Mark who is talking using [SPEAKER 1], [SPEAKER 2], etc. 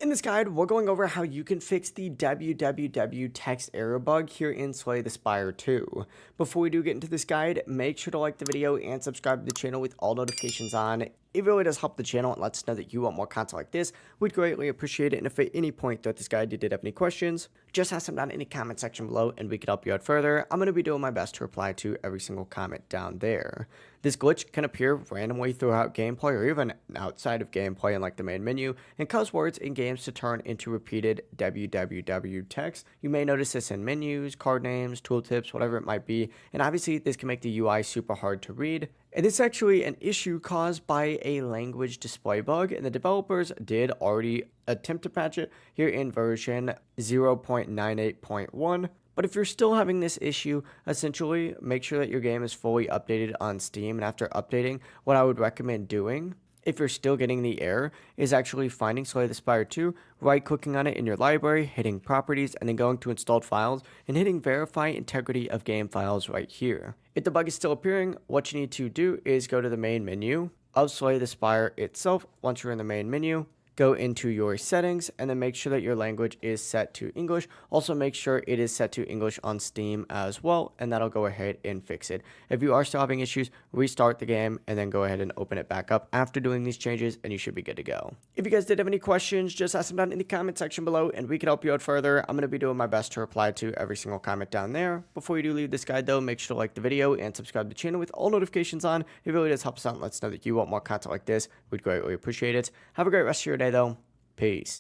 [SPEAKER 1] In this guide, we're going over how you can fix the WWW text error bug here in Slay the Spire 2. Before we do get into this guide, make sure to like the video and subscribe to the channel with all notifications on. It really does help the channel and lets us know that you want more content like this. We'd greatly appreciate it, and if at any point throughout this guide you did have any questions, just ask them down in the comment section below and we can help you out further. I'm going to be doing my best to reply to every single comment down there. This glitch can appear randomly throughout gameplay or even outside of gameplay in like the main menu and cause words in games to turn into repeated WWW text. You may notice this in menus, card names, tooltips, whatever it might be, and obviously this can make the UI super hard to read. And it's actually an issue caused by a language display bug, and the developers did already attempt to patch it here in version 0.98.1. But if you're still having this issue, essentially make sure that your game is fully updated on Steam. And after updating, what I would recommend doing, if you're still getting the error, is actually finding Slay the Spire 2, right-clicking on it in your library, hitting Properties, and then going to Installed Files, and hitting Verify Integrity of Game Files right here. If the bug is still appearing, what you need to do is go to the main menu of Slay the Spire itself. Once you're in the main menu, go into your settings and then make sure that your language is set to English. Also make sure it is set to English on Steam as well, and that'll go ahead and fix it. If you are still having issues, restart the game and then go ahead and open it back up after doing these changes and you should be good to go. If you guys did have any questions, just ask them down in the comment section below and we can help you out further. I'm going to be doing my best to reply to every single comment down there. Before you do leave this guide though, make sure to like the video and subscribe to the channel with all notifications on. It really does help us out and lets us know that you want more content like this. We'd greatly appreciate it. Have a great rest of your day though. Peace.